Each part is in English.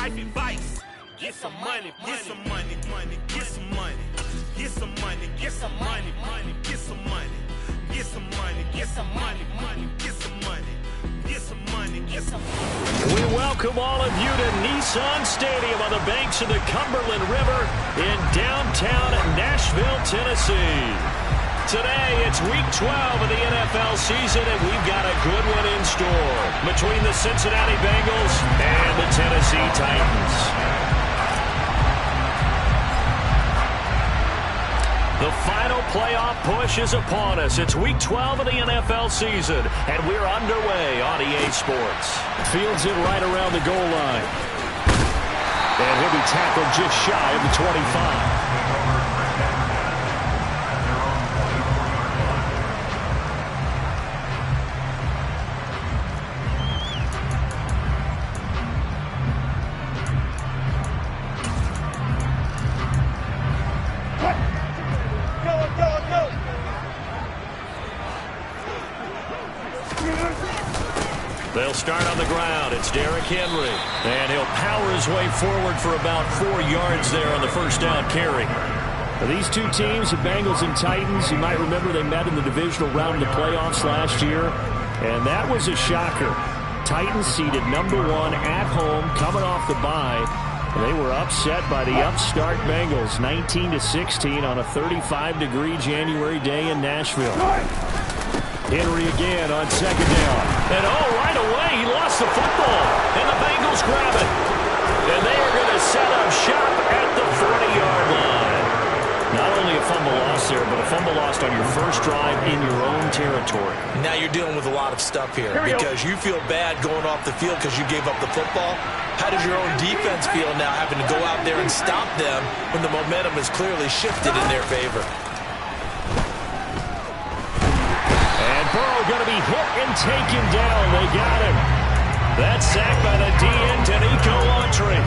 life advice. Get some money, get some money, money, get some money. Get some money, get some money, money, get some money. Get some money, get some money, money, get some money. Get some money, get some money. We welcome all of you to Nissan Stadium on the banks of the Cumberland River in downtown Nashville, Tennessee. Today, it's Week 12 of the NFL season, and we've got a good one in store between the Cincinnati Bengals and the Tennessee Titans. The final playoff push is upon us. It's Week 12 of the NFL season, and we're underway on EA Sports. Fields it right around the goal line. And he'll be tackled just shy of the 25. They'll start on the ground. It's Derrick Henry. And he'll power his way forward for about 4 yards there on the first down carry. Now, these two teams, the Bengals and Titans, you might remember they met in the divisional round of the playoffs last year. And that was a shocker. Titans seeded #1 at home, coming off the bye. They were upset by the upstart Bengals, 19-16 on a 35-degree January day in Nashville. Henry again on second down. And right away, he lost the football. And the Bengals grab it. And they are going to set up shop at the 40-yard line. Not only a fumble loss there, but a fumble lost on your first drive in your own territory. Now you're dealing with a lot of stuff here because you feel bad going off the field because you gave up the football. How does your own defense feel now having to go out there and stop them when the momentum is clearly shifted in their favor? Burrow going to be hit and taken down. They got him. That's sacked by the DN, Danico Autry.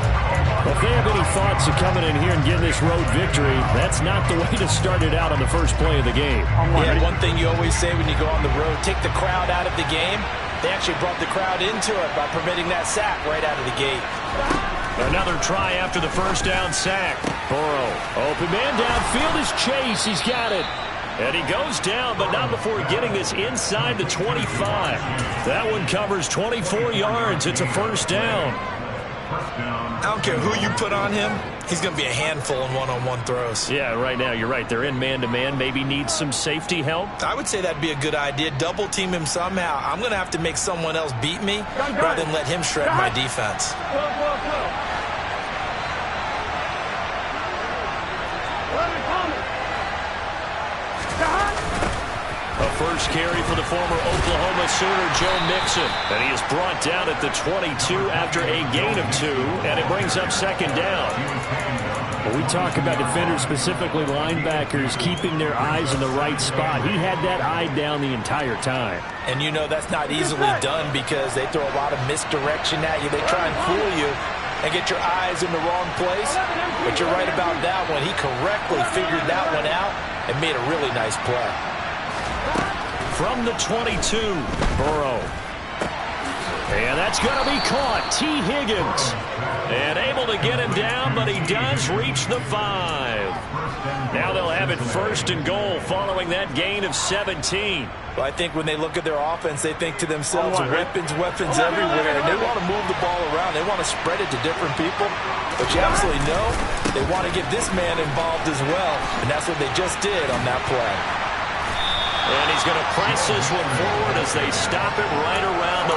If they have any thoughts of coming in here and getting this road victory, that's not the way to start it out on the first play of the game. Yeah, one thing you always say when you go on the road, take the crowd out of the game. They actually brought the crowd into it by permitting that sack right out of the gate. Another try after the first down sack. Burrow, open man downfield is Chase. He's got it. And he goes down, but not before getting this inside the 25. That one covers 24 yards. It's a first down. I don't care who you put on him. He's going to be a handful in one-on-one throws. Yeah, right now, you're right. They're in man-to-man. Maybe needs some safety help. I would say that'd be a good idea. Double team him somehow. I'm going to have to make someone else beat me rather than let him shred my defense. A first carry for the former Oklahoma Sooner, Joe Mixon. And he is brought down at the 22 after a gain of 2, and it brings up second down. When we talk about defenders, specifically linebackers, keeping their eyes in the right spot, he had that eye down the entire time. And you know that's not easily done because they throw a lot of misdirection at you. They try and fool you and get your eyes in the wrong place. But you're right about that one. He correctly figured that one out and made a really nice play. From the 22, Burrow. And that's going to be caught. T. Higgins. And able to get him down, but he does reach the 5. Now they'll have it first and goal following that gain of 17. Well, I think when they look at their offense, they think to themselves, weapons everywhere, and they want to move the ball around. They want to spread it to different people. But you absolutely know they want to get this man involved as well, and that's what they just did on that play. And he's going to press this one forward as they stop it right around the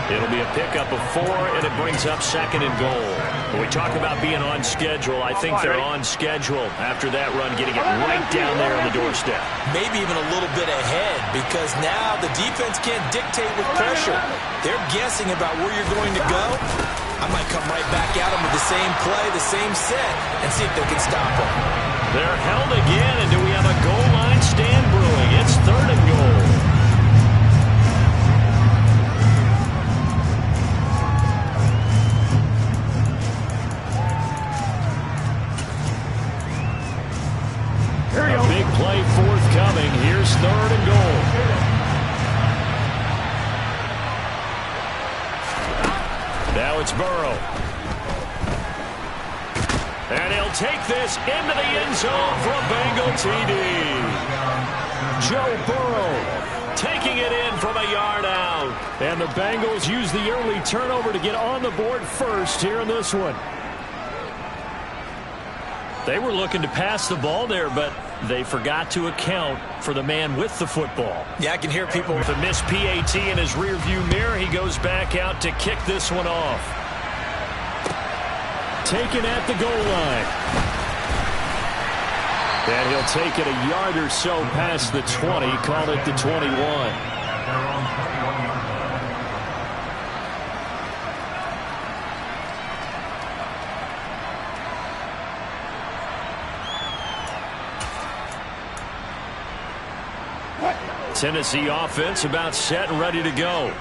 1. It'll be a pickup of 4, and it brings up second and goal. When we talk about being on schedule, I think they're on schedule after that run, getting it right down there on the doorstep. Maybe even a little bit ahead because now the defense can't dictate with pressure. They're guessing about where you're going to go. I might come right back at them with the same play, the same set, and see if they can stop them. They're held again, and do we have a goal line stand brewing? It's third and goal. A big play forthcoming. Here's third and goal. Now it's Burrow. And he'll take this into the end zone for a Bengal TD. Joe Burrow taking it in from a yard out. And the Bengals use the early turnover to get on the board first here in this one. They were looking to pass the ball there, but they forgot to account for the man with the football. Yeah, I can hear people with a missed PAT in his rearview mirror. He goes back out to kick this one off. Taken at the goal line. And he'll take it a yard or so past the 20, call it the 21. Tennessee offense about set and ready to go.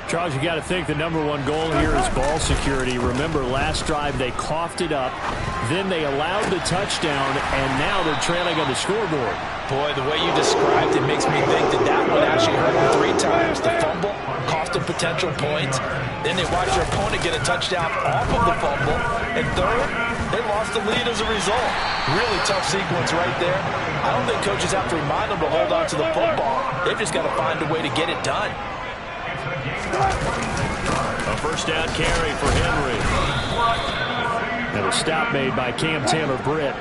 Charles, you got to think the #1 goal here is ball security. Remember, last drive they coughed it up, then they allowed the touchdown, and now they're trailing on the scoreboard. Boy, the way you described it makes me think that one actually hurt them 3 times. The fumble cost them potential points. Then they watched their opponent get a touchdown off of the fumble. And third, they lost the lead as a result. Really tough sequence right there. I don't think coaches have to remind them to hold on to the football. They've just got to find a way to get it done. A first down carry for Henry. And a stop made by Cam Taylor-Britt.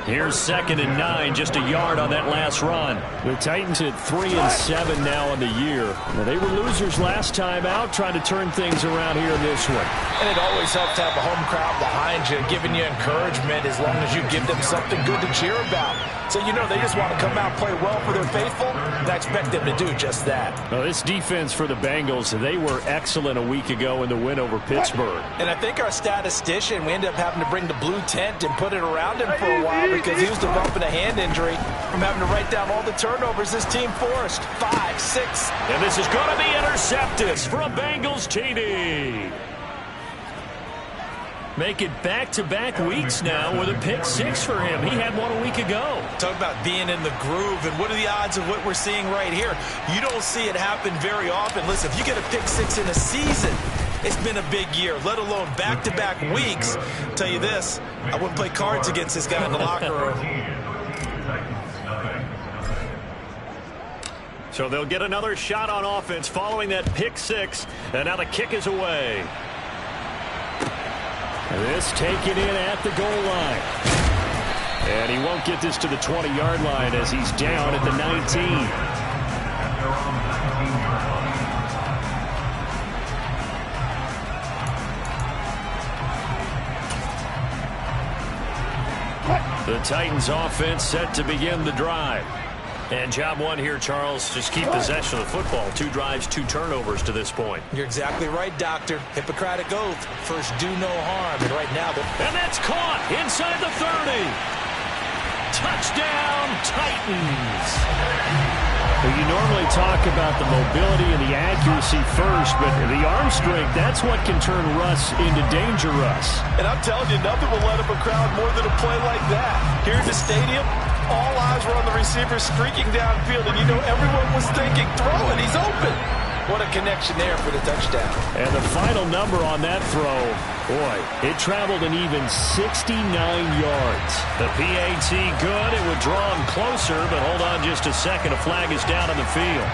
Here's 2nd and 9, just a yard on that last run. The Titans at 3-7 now on the year. Well, they were losers last time out, trying to turn things around here in this one. And it always helps to have a home crowd behind you, giving you encouragement as long as you give them something good to cheer about. So, you know, they just want to come out and play well for their faithful, and I expect them to do just that. Well, this defense for the Bengals, they were excellent a week ago in the win over Pittsburgh. And I think our statistician, we ended up having to bring the blue tent and put it around him for a while because he was developing a hand injury from having to write down all the turnovers this team forced. 5, 6. And this is going to be intercepted for a Bengals TD. Make it back-to-back weeks now with a pick 6 for him. He had one a week ago. Talk about being in the groove, and what are the odds of what we're seeing right here? You don't see it happen very often. Listen, if you get a pick 6 in a season, it's been a big year, let alone back-to-back weeks. I'll tell you this, I wouldn't play cards against this guy in the locker room. So they'll get another shot on offense following that pick 6, and now the kick is away. This taken in at the goal line. And he won't get this to the 20-yard line as he's down at the 19. The Titans offense set to begin the drive. And job one here, Charles, just keep possession of the football. 2 drives, 2 turnovers to this point. You're exactly right, Doctor. Hippocratic oath. First, do no harm. And right now, and that's caught inside the 30. Touchdown, Titans. Well, you normally talk about the mobility and the accuracy first, but the arm strength, that's what can turn Russ into Danger Russ. And I'm telling you, nothing will let up a crowd more than a play like that. Here in the stadium, all eyes were on the receiver streaking downfield, and you know everyone was thinking, throw it, he's open. What a connection there for the touchdown. And the final number on that throw, boy, it traveled an even 69 yards. The PAT good. It would draw him closer, but hold on just a second. A flag is down on the field.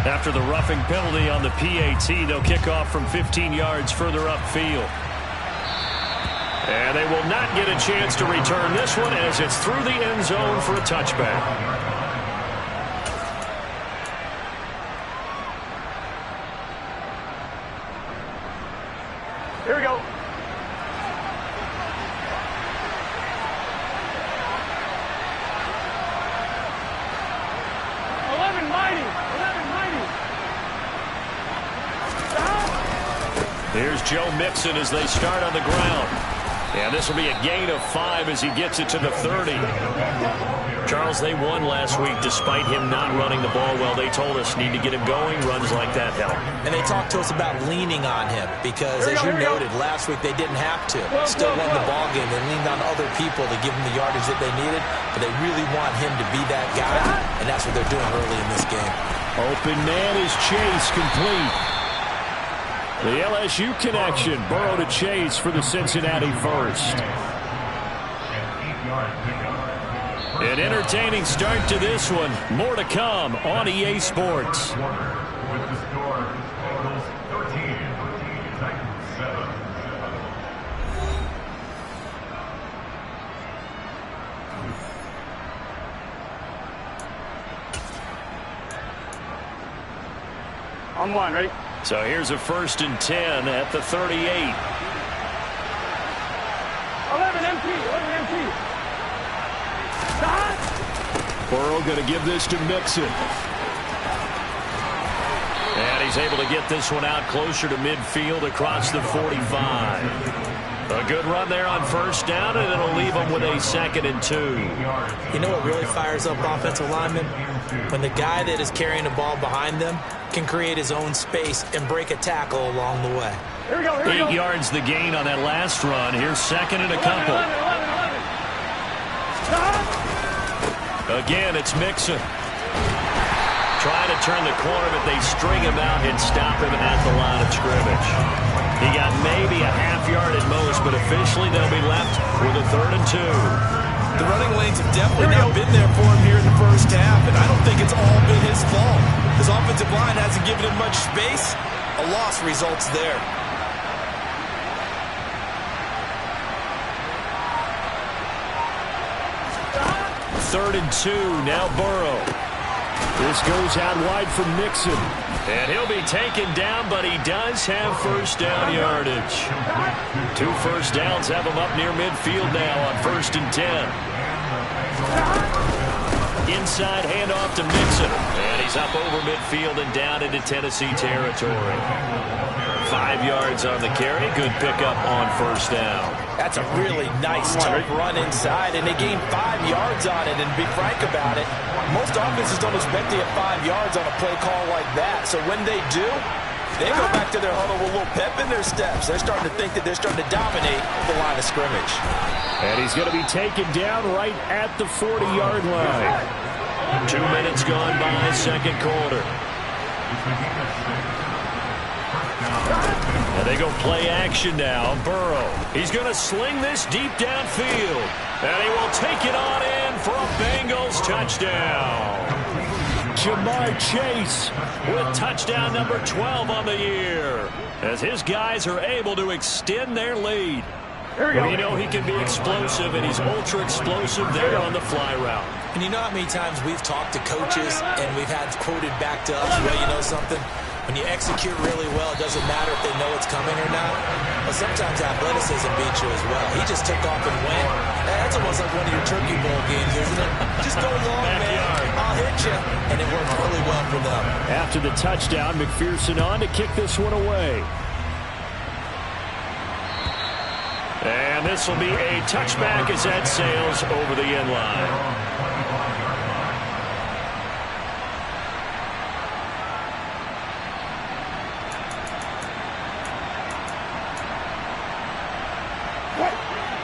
After the roughing penalty on the PAT, they'll kick off from 15 yards further upfield. And they will not get a chance to return this one as it's through the end zone for a touchback. Here we go. Here's Joe Mixon as they start on the ground. And this will be a gain of 5 as he gets it to the 30. Charles, they won last week despite him not running the ball well. They told us need to get him going. Runs like that help. And they talked to us about leaning on him because, as you noted, last week they didn't have to. Still won the ball game. They leaned on other people to give them the yardage that they needed, but they really want him to be that guy, and that's what they're doing early in this game. Open man is Chase, complete. The LSU connection, Burrow to Chase for the Cincinnati first. An entertaining start to this one. More to come on EA Sports. On one, ready? So here's a 1st and 10 at the 38. 11 empty. Stop! Burrow going to give this to Mixon. And he's able to get this one out closer to midfield across the 45. A good run there on 1st down, and it'll leave them with a 2nd and 2. You know what really fires up offensive linemen? When the guy that is carrying the ball behind them can create his own space and break a tackle along the way. Here we go. 8 yards the gain on that last run. Here's 2nd and a couple. 11. Again, it's Mixon. Trying to turn the corner, but they string him out and stop him at the line of scrimmage. He got maybe a half yard at most, but officially they'll be left with a 3rd and 2. The running lanes have definitely not been there for him here in the first half, and I don't think it's all been his fault. His offensive line hasn't given him much space. A loss results there. Third and 2, now Burrow. This goes out wide for Mixon. And he'll be taken down, but he does have 1st down yardage. 2 first downs have him up near midfield now on 1st and 10. Inside handoff to Mixon. And he's up over midfield and down into Tennessee territory. 5 yards on the carry. Good pickup on 1st down. That's a really nice, tough run inside, and they gained 5 yards on it. And to be frank about it, most offenses don't expect to get 5 yards on a play call like that. So when they do, they go back to their huddle with a little pep in their steps. They're starting to think that they're starting to dominate the line of scrimmage. And he's going to be taken down right at the 40-yard line. 2 minutes gone by, 2nd quarter. And they go play action now. Burrow. He's going to sling this deep downfield. And he will take it on in for a Bengals touchdown. Jamar Chase with touchdown number 12 on the year, as his guys are able to extend their lead. Well, you know he can be explosive, and he's ultra explosive there on the fly route. And you know how many times we've talked to coaches and we've had quoted back to us, well, you know something? When you execute really well, it doesn't matter if they know it's coming or not. But sometimes athleticism beats you as well. He just took off and went. That's almost like one of your Turkey Bowl games, isn't it? Just go long, man. I'll hit you. And it worked really well for them. After the touchdown, McPherson on to kick this one away. And this will be a touchback as that sails over the end line.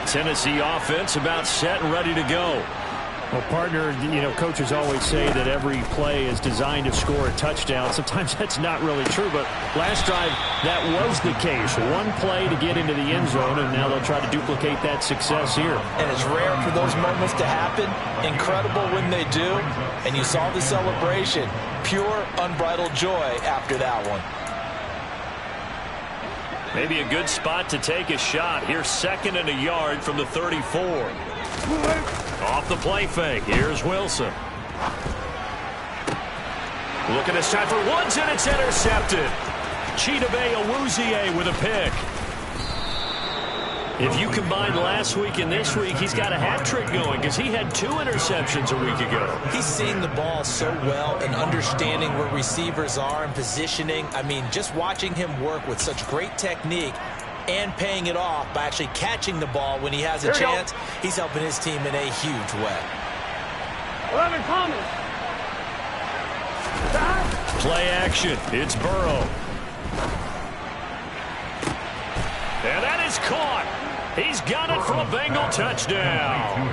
Tennessee offense about set and ready to go. Well, partner, you know, coaches always say that every play is designed to score a touchdown. Sometimes that's not really true, but last drive, that was the case. One play to get into the end zone, and now they'll try to duplicate that success here. And it's rare for those moments to happen. Incredible when they do. And you saw the celebration. Pure, unbridled joy after that one. Maybe a good spot to take a shot. Here's 2nd and a yard from the 34. Off the play fake. Here's Wilson. Looking this time for Woods, and it's intercepted. Chidobe Awuzie with a pick. If you combine last week and this week, he's got a hat trick going because he had 2 interceptions a week ago. He's seeing the ball so well and understanding where receivers are and positioning. I mean, just watching him work with such great technique, and paying it off by actually catching the ball when he has a chance. He's helping his team in a huge way. 11 Thomas. Play action. It's Burrow. And that is caught. He's got it for a Bengal touchdown.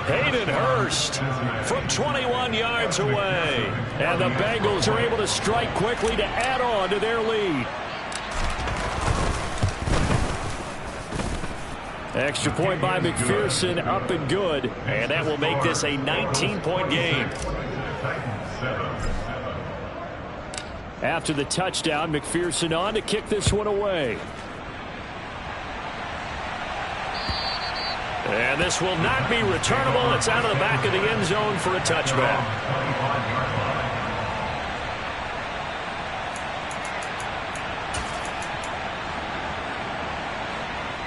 Hayden Hurst from 21 yards away. And the Bengals are able to strike quickly to add on to their lead. Extra point by McPherson, up and good. And that will make this a 19-point game. After the touchdown, McPherson on to kick this one away. And this will not be returnable. It's out of the back of the end zone for a touchback.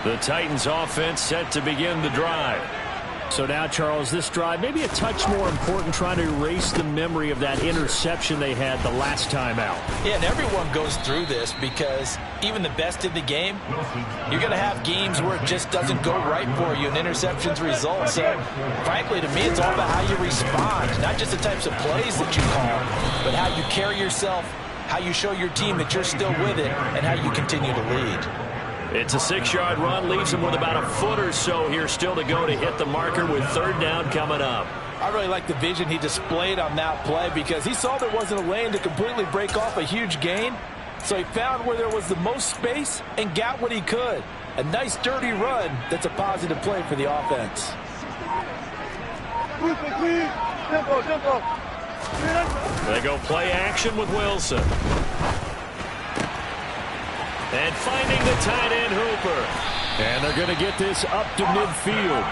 The Titans offense set to begin the drive. So now, Charles, this drive maybe a touch more important, trying to erase the memory of that interception they had the last time out. Yeah, and everyone goes through this because even the best in the game, you're going to have games where it just doesn't go right for you and interceptions result. So, frankly, to me, it's all about how you respond, not just the types of plays that you call, but how you carry yourself, how you show your team that you're still with it, and how you continue to lead. It's a 6-yard run, leaves him with about a foot or so here still to go to hit the marker with third down coming up. I really like the vision he displayed on that play because he saw there wasn't a lane to completely break off a huge gain. So he found where there was the most space and got what he could. A nice dirty run that's a positive play for the offense. They go play action with Wilson. And finding the tight end Hooper. And they're going to get this up to midfield.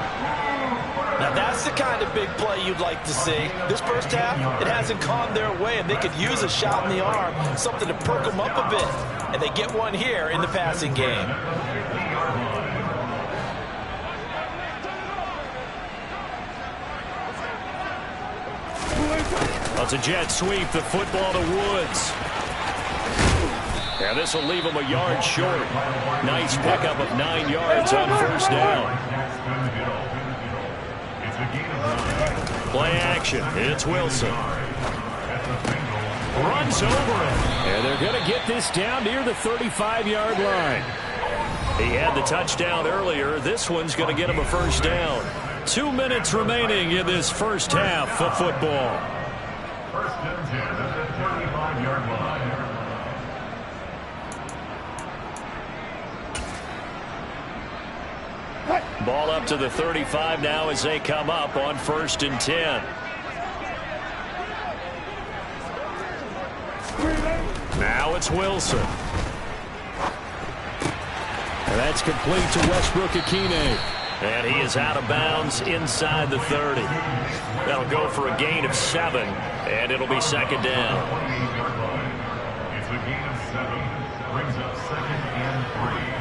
Now that's the kind of big play you'd like to see. This first half, it hasn't gone their way, and they could use a shot in the arm, something to perk them up a bit. And they get one here in the passing game. That's a jet sweep, the football to Woods. And this will leave him a yard short. Nice pickup of 9 yards on first down. Play action. It's Wilson. Runs over it. And they're going to get this down near the 35-yard line. He had the touchdown earlier. This one's going to get him a first down. 2 minutes remaining in this first half of football. First and 10 at the 35-yard line. Ball up to the 35 now as they come up on first and 10. Now it's Wilson. And that's complete to Westbrook-Ikhine. And he is out of bounds inside the 30. That'll go for a gain of 7, and it'll be second down. It's a gain of 7. Brings up second and 3.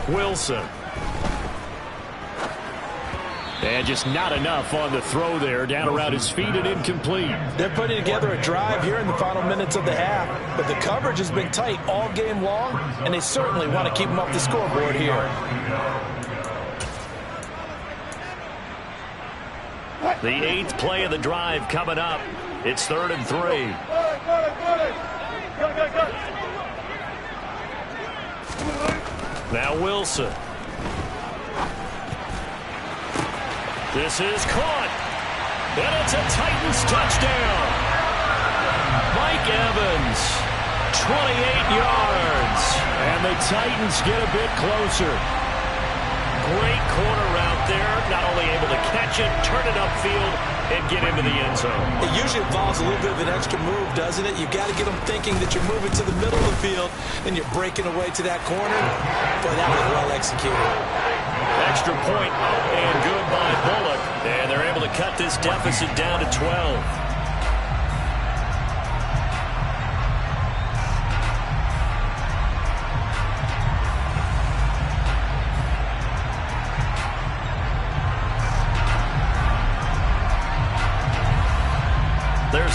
Wilson. And just not enough on the throw there. Down around his feet and incomplete. They're putting together a drive here in the final minutes of the half, but the coverage has been tight all game long, and they certainly want to keep them off the scoreboard here. The 8th play of the drive coming up. It's 3rd and 3. Now Wilson. This is caught. And it's a Titans touchdown. Mike Evans, 28 yards. And the Titans get a bit closer. Great corner route there. Not only able to catch it, turn it upfield, and get into the end zone. It usually involves a little bit of an extra move, doesn't it? You've got to get them thinking that you're moving to the middle of the field, and you're breaking away to that corner. Boy, that was well executed. Extra point up and good by Bullock. And they're able to cut this deficit down to 12.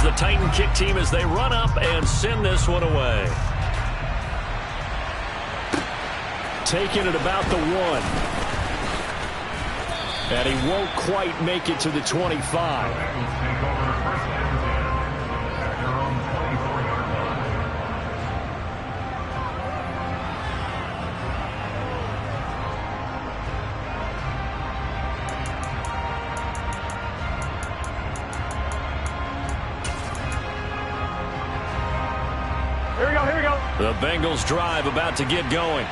the Titan kick team as they run up and send this one away. Taking it about the 1. And he won't quite make it to the 25. Here we go. The Bengals drive about to get going.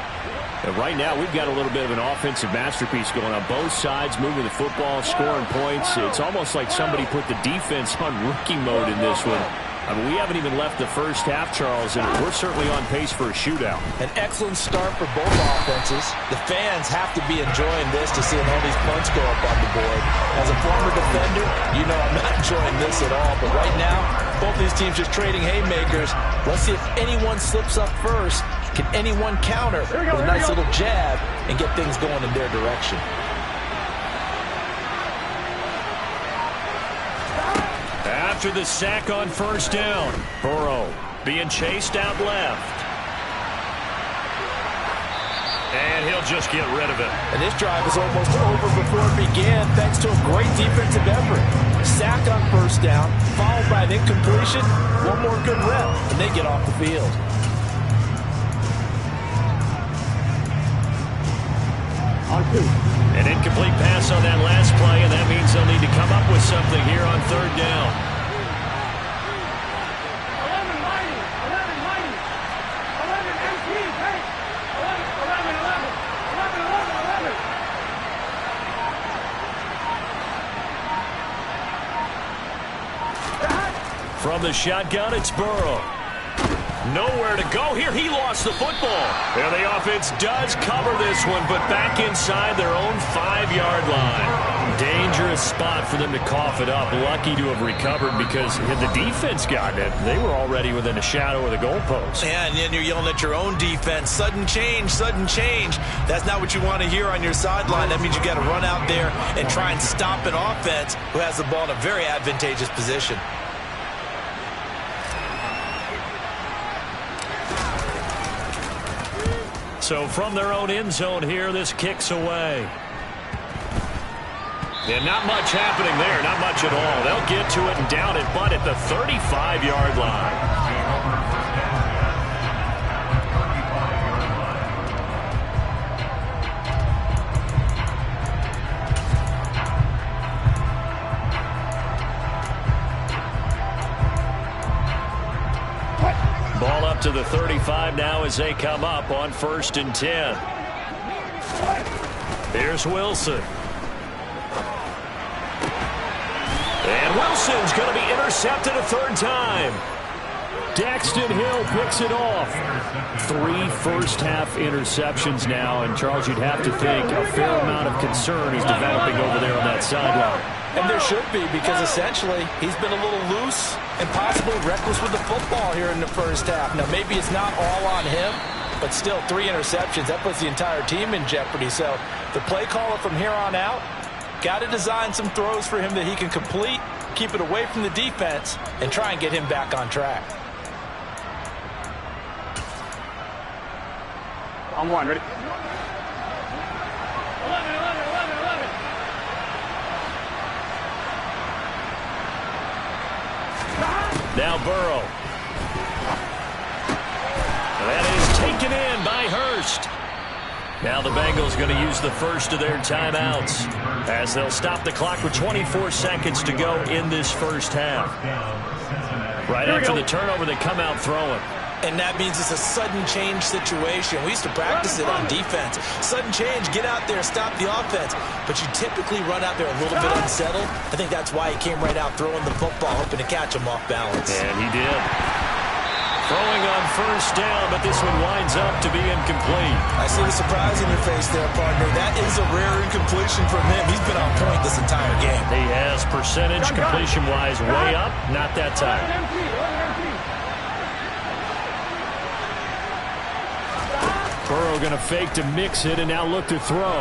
And right now, we've got a little bit of an offensive masterpiece going on both sides, moving the football, scoring points. It's almost like somebody put the defense on rookie mode in this one. I mean, we haven't even left the first half, Charles, and we're certainly on pace for a shootout. An excellent start for both offenses. The fans have to be enjoying this to seeing all these punts go up on the board. As a former defender, you know I'm not enjoying this at all. But right now, both these teams just trading haymakers. Let's see if anyone slips up first. Can anyone counter with a nice little jab and get things going in their direction? After the sack on first down, Burrow being chased out left. And he'll just get rid of it. And this drive is almost over before it began thanks to a great defensive effort. Sack on first down, followed by an incompletion. One more good rep, and they get off the field. An incomplete pass on that last play, and that means they'll need to come up with something here on third down. 11 mighty. 11 mighty. 11 MP. Hey. 11. From the shotgun, it's Burrow. Nowhere to go here. He lost the football. And the offense does cover this one, but back inside their own 5-yard line. Dangerous spot for them to cough it up. Lucky to have recovered because had the defense gotten it, they were already within a shadow of the goalpost. Yeah, and then you're yelling at your own defense. Sudden change, sudden change. That's not what you want to hear on your sideline. That means you got to run out there and try and stop an offense who has the ball in a very advantageous position. So from their own end zone here, this kicks away. And not much happening there, not much at all. They'll get to it and down it, but at the 35-yard line. Ball up to the 35 now as they come up on 1st and 10. Here's Wilson. And Wilson's going to be intercepted a third time. Daxton Hill picks it off. 3 first-half interceptions now, and Charles, you'd have to think a fair amount of concern is developing over there on that sideline. And there should be, because essentially he's been a little loose and possibly reckless with the football here in the first half. Now, maybe it's not all on him, but still 3 interceptions. That puts the entire team in jeopardy. So the play caller from here on out got to design some throws for him that he can complete, keep it away from the defense, and try and get him back on track. On 1, ready? 11. Now Burrow. That is taken in by Hurst. Now the Bengals going to use the first of their timeouts as they'll stop the clock with 24 seconds to go in this first half. Right after the turnover, they come out throwing. And that means it's a sudden change situation. We used to practice it on defense. Sudden change, get out there, stop the offense. But you typically run out there a little bit unsettled. I think that's why he came right out throwing the football, hoping to catch him off balance. And he did. Throwing on first down, but this one winds up to be incomplete. I see the surprise in your face there, partner. That is a rare incompletion from him. He's been on point this entire game. He has percentage completion-wise way up, not that time. Burrow going to fake to mix it and now look to throw.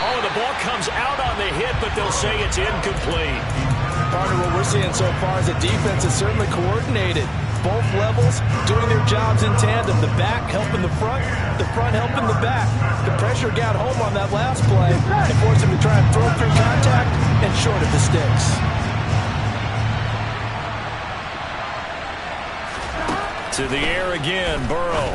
Oh, the the ball comes out on the hit, but they'll say it's incomplete. Partner, what we're seeing so far is the defense is certainly coordinated. Both levels doing their jobs in tandem. The back helping the front helping the back. The pressure got home on that last play and forced him to try and throw through contact and short of the sticks. To the air again, Burrow.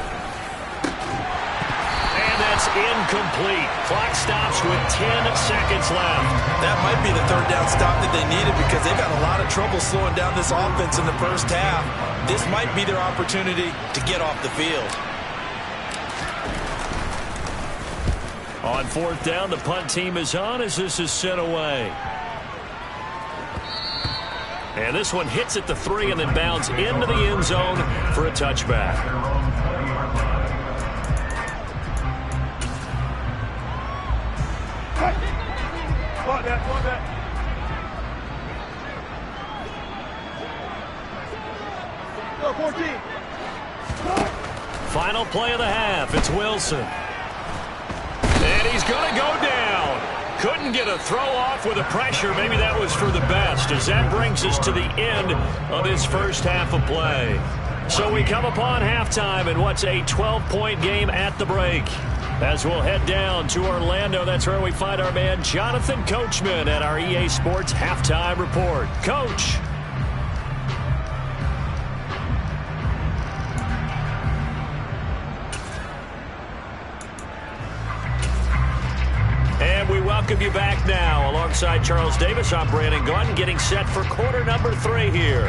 And that's incomplete. Clock stops with 10 seconds left. That might be the third down stop that they needed because they've got a lot of trouble slowing down this offense in the first half. This might be their opportunity to get off the field. On fourth down, the punt team is on as this is sent away. And this one hits at the 3 and then bounds into the end zone for a touchback. Go, 14. Final play of the half. It's Wilson. And he's going to go down. Couldn't get a throw off with the pressure. Maybe that was for the best, as that brings us to the end of this first half of play. So we come upon halftime in what's a 12-point game at the break. As we'll head down to Orlando, that's where we find our man Jonathan Coachman at our EA Sports Halftime Report. Coach. And we welcome you back now. Alongside Charles Davis, I'm Brandon Gunn, getting set for quarter number 3 here.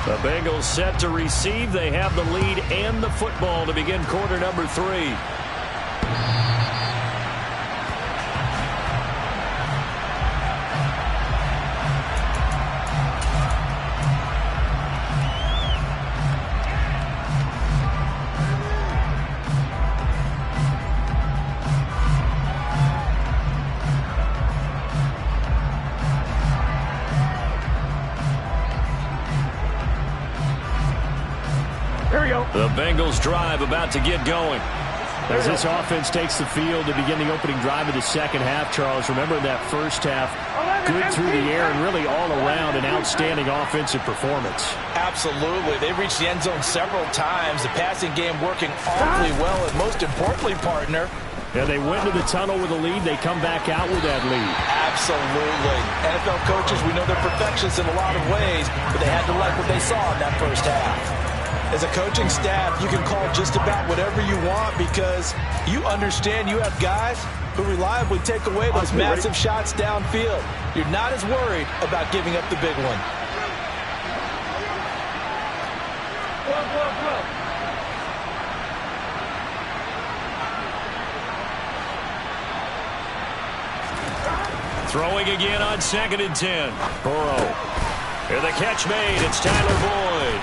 The Bengals set to receive. They have the lead and the football to begin quarter number 3. The Bengals drive about to get going. As this offense takes the field to begin the opening drive of the second half, Charles, remember that first half, good through the air and really all around an outstanding offensive performance. Absolutely. They reached the end zone several times. The passing game working awfully well, and most importantly, partner, Yeah, they went to the tunnel with a lead. They come back out with that lead. absolutely. NFL coaches, we know they're perfectionists in a lot of ways, but they had to like what they saw in that first half. As a coaching staff, you can call just about whatever you want because you understand you have guys who reliably take away those massive shots downfield. You're not as worried about giving up the big one. Throwing again on 2nd and 10. Burrow. And the catch made. It's Tyler Boyd.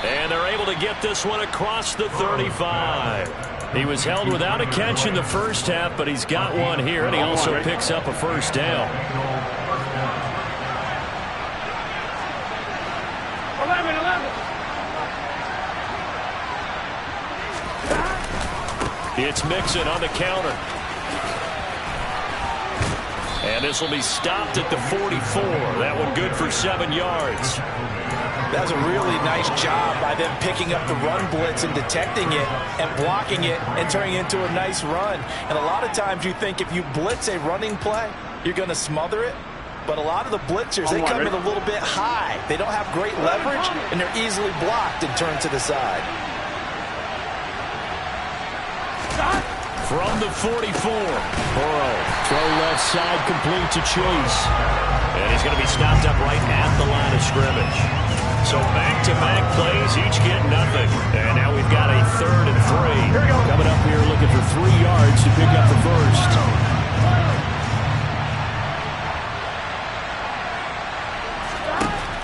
And they're able to get this one across the 35. He was held without a catch in the first half, but he's got one here, and he also picks up a first down. 11. It's Mixon on the counter. And this will be stopped at the 44. That one good for 7 yards. That was a really nice job by them picking up the run blitz and detecting it and blocking it and turning it into a nice run. And a lot of times you think if you blitz a running play, you're going to smother it. But a lot of the blitzers, they come in a little bit high. They don't have great leverage, and they're easily blocked and turned to the side. From the 44, Burrow, throw left side, complete to Chase. and he's going to be stopped up right at the line of scrimmage. So back-to-back plays, each get nothing. And now we've got a 3rd and 3. Coming up here looking for 3 yards to pick up the first.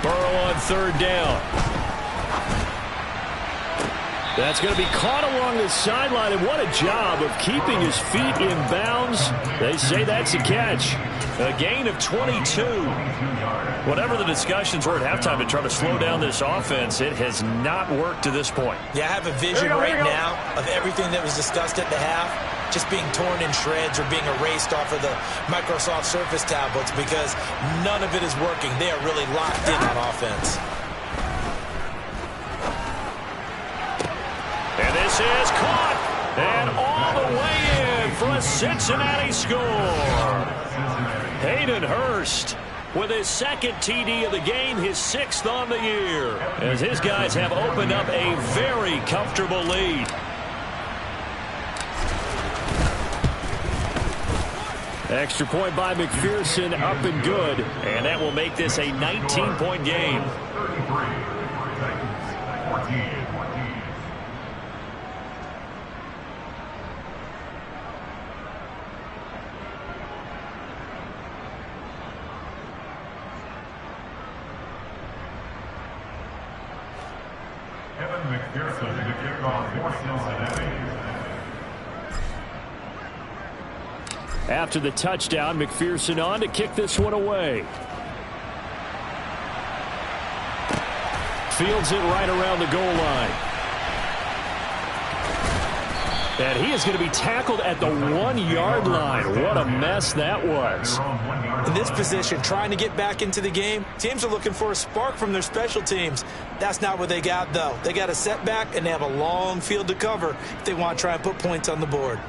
Burrow on 3rd down. That's going to be caught along the sideline, and what a job of keeping his feet in bounds. They say that's a catch. A gain of 22. Whatever the discussions were at halftime to try to slow down this offense, it has not worked to this point. Yeah, I have a vision right now of everything that was discussed at the half just being torn in shreds or being erased off of the Microsoft Surface tablets because none of it is working. They are really locked in on offense. And this is caught, and all the way in for a Cincinnati score. Hayden Hurst with his second TD of the game, his 6th on the year, as his guys have opened up a very comfortable lead. Extra point by McPherson, up and good, and that will make this a 19-point game. 14. McPherson to kick off for Cincinnati. After the touchdown, McPherson on to kick this one away. Fields it right around the goal line. And he is going to be tackled at the 1-yard line. What a mess that was. In this position, trying to get back into the game, teams are looking for a spark from their special teams. That's not what they got, though. They got a setback, and they have a long field to cover if they want to try and put points on the board.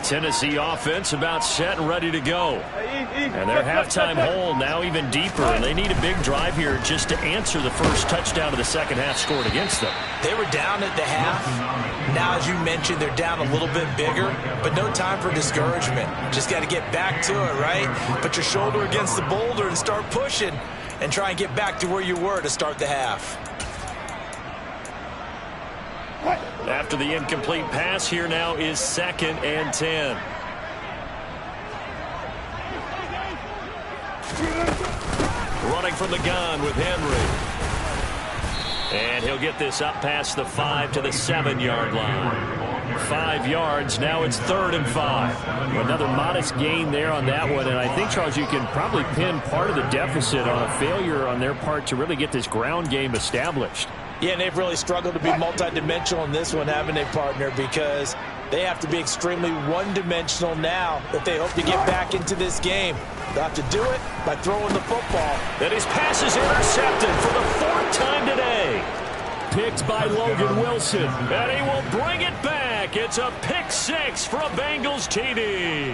Tennessee offense about set and ready to go. And their halftime hole now even deeper, and they need a big drive here just to answer the first touchdown of the second half scored against them. They were down at the half. Now, as you mentioned, they're down a little bit bigger, but no time for discouragement. Just got to get back to it, right? Put your shoulder against the boulder and start pushing and try and get back to where you were to start the half. After the incomplete pass, here now is 2nd and 10. Running from the gun with Henry. And he'll get this up past the 5 to the 7-yard line. 5 yards. Now it's 3rd and 5. Another modest gain there on that one. And I think, Charles, you can probably pin part of the deficit on a failure on their part to really get this ground game established. Yeah, and they've really struggled to be multidimensional in this one, haven't they, partner? Because they have to be extremely one-dimensional now if they hope to get back into this game. They'll have to do it by throwing the football. And his pass is intercepted for the 4th time today. Picked by Logan Wilson. And he will bring it back. It's a pick 6 for a Bengals TD.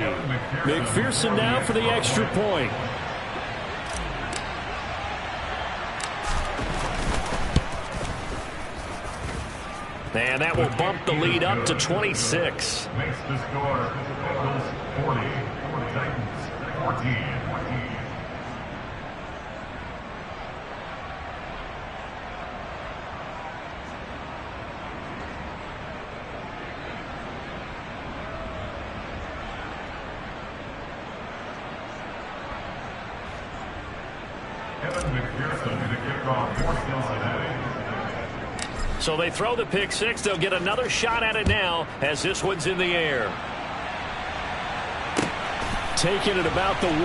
McPherson now for the extra point. And that will bump the lead up to 26. Makes the score Bengals 40, Titans 14. McPherson to kick off for Cincinnati. So they throw the pick 6. They'll get another shot at it now as this one's in the air. Taking it about the 1.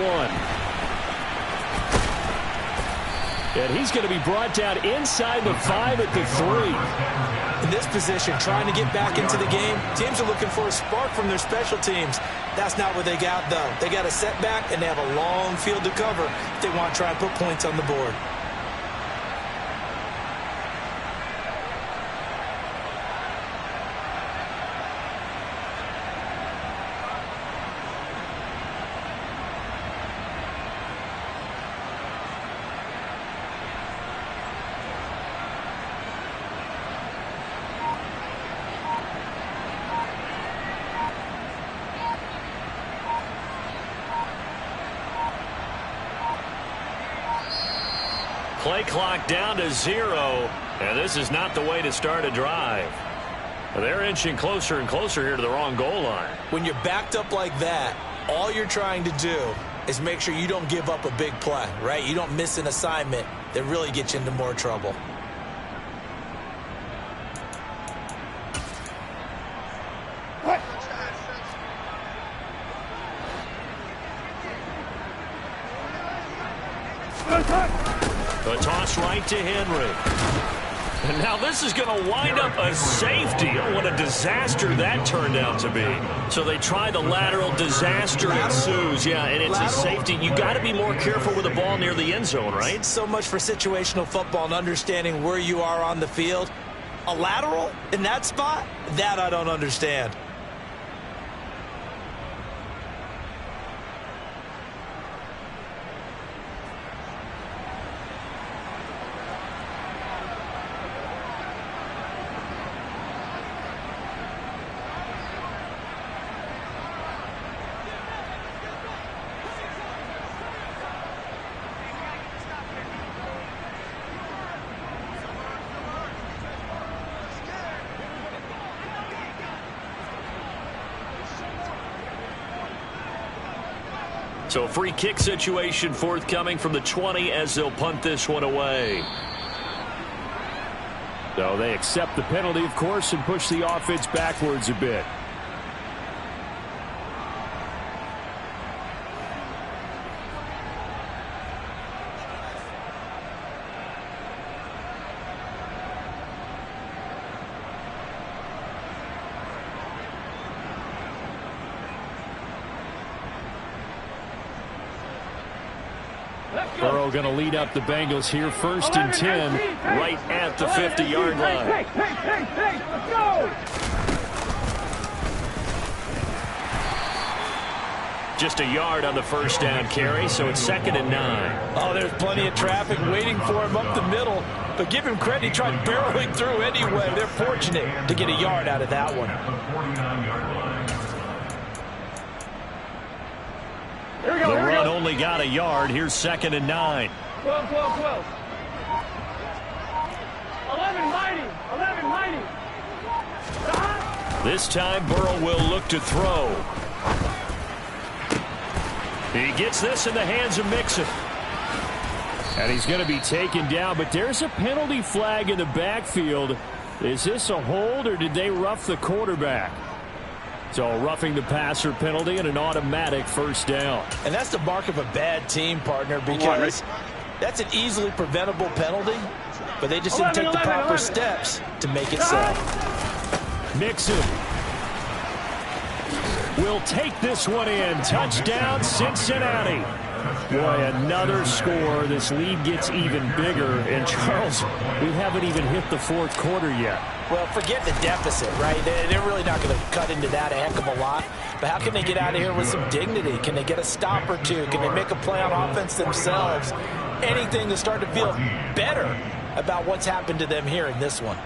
And he's going to be brought down inside the 5 at the 3. In this position, trying to get back into the game, teams are looking for a spark from their special teams. That's not what they got, though. They got a setback, and they have a long field to cover if they want to try and put points on the board. Play clock down to 0, and this is not the way to start a drive. They're inching closer and closer here to the wrong goal line. When you're backed up like that, all you're trying to do is make sure you don't give up a big play, right? You don't miss an assignment that really gets you into more trouble. The toss right to Henry. And now this is going to wind up a safety. Oh, what a disaster that turned out to be. So they try the lateral, disaster ensues. Yeah, and it's a safety. You got to be more careful with the ball near the end zone, right? So much for situational football and understanding where you are on the field. A lateral in that spot? That I don't understand. So free kick situation forthcoming from the 20 as they'll punt this one away. So they accept the penalty, of course, and push the offense backwards a bit. Burrow going to lead up the Bengals here, 1st and 10, right at the 50-yard line. Let's go! Just a yard on the first down carry, so it's 2nd and 9. Oh, there's plenty of traffic waiting for him up the middle. But give him credit, he tried barreling through anyway. They're fortunate to get a yard out of that one. The run only got a yard. Here's 2nd and 9. 12, 12, 12. 11, mighty. 11, mighty. This time, Burrow will look to throw. He gets this in the hands of Mixon. And he's going to be taken down, but there's a penalty flag in the backfield. Is this a hold, or did they rough the quarterback? So roughing the passer penalty and an automatic first down. And that's the mark of a bad team, partner, because that's an easily preventable penalty, but they just didn't take the proper steps to make it so. Mixon will take this one in. Touchdown, Cincinnati. Boy, another score. This lead gets even bigger. And, Charles, we haven't even hit the 4th quarter yet. Well, forget the deficit, right? They're really not going to cut into that a heck of a lot. But how can they get out of here with some dignity? Can they get a stop or two? Can they make a play on offense themselves? Anything to start to feel better about what's happened to them here in this one.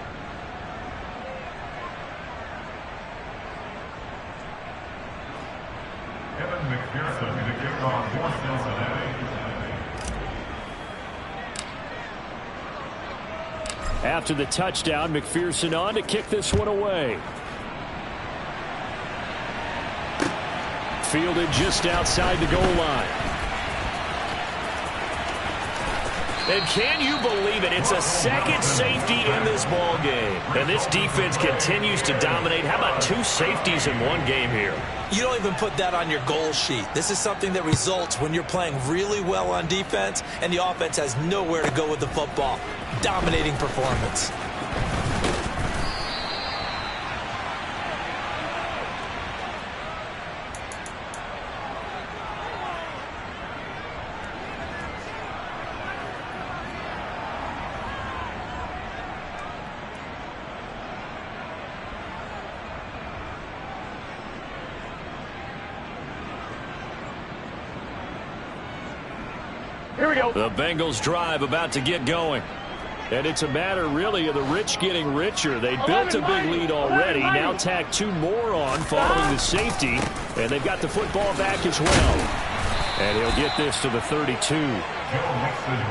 After the touchdown, McPherson on to kick this one away. Fielded just outside the goal line. And can you believe it? It's a second safety in this ball game. And this defense continues to dominate. How about 2 safeties in one game here? You don't even put that on your goal sheet. This is something that results when you're playing really well on defense and the offense has nowhere to go with the football. Dominating performance. Here we go. The Bengals drive about to get going. And it's a matter, really, of the rich getting richer. They built a big lead already. Now tack 2 more on following the safety. And they've got the football back as well. And he'll get this to the 32.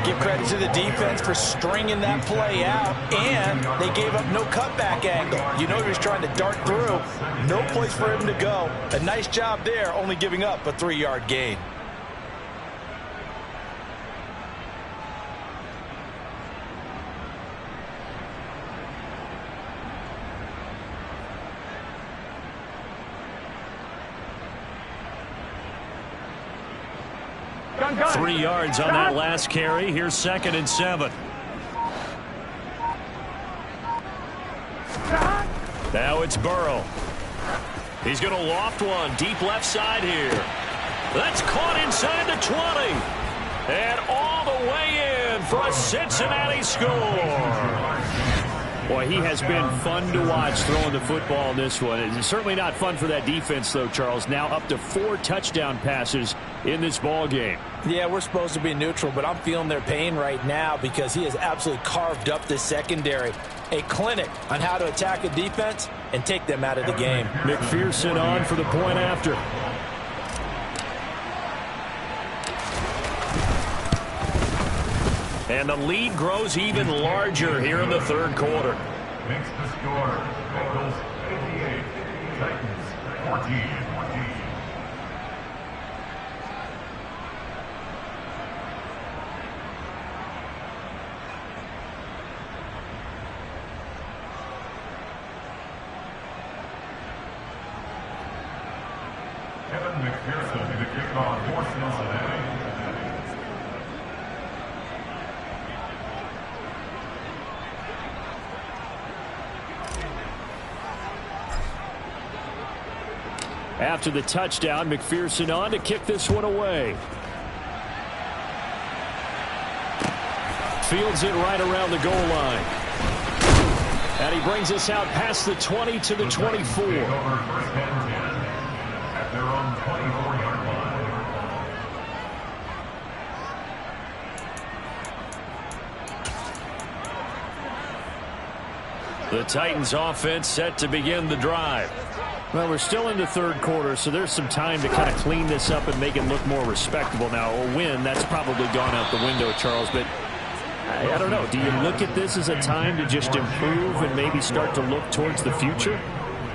Give credit to the defense for stringing that play out, and they gave up no cutback angle. You know he was trying to dart through. No place for him to go. A nice job there, only giving up a 3-yard gain. Gun, gun. 3 yards on that last carry. Here's 2nd and 7. Now it's Burrow. He's going to loft one deep left side here. That's caught inside the 20. And all the way in for a Cincinnati score. Boy, he has been fun to watch throwing the football in this one. It's certainly not fun for that defense, though, Charles. Now up to 4 touchdown passes in this ball game. Yeah, we're supposed to be neutral, but I'm feeling their pain right now because he has absolutely carved up this secondary. A clinic on how to attack a defense and take them out of the game. McPherson on for the point after. And the lead grows even larger here in the 3rd quarter. Makes the score. Bengals 58, Titans 14. McPherson to kick off for Cincinnati. After the touchdown, McPherson on to kick this one away. Fields it right around the goal line. And he brings us out past the 20 to the 24. Over 1st and 10 at their own 24-yard line. The Titans offense set to begin the drive. Well, we're still in the 3rd quarter, so there's some time to kind of clean this up and make it look more respectable. Now, a win, that's probably gone out the window, Charles, but I don't know. Do you look at this as a time to just improve and maybe start to look towards the future?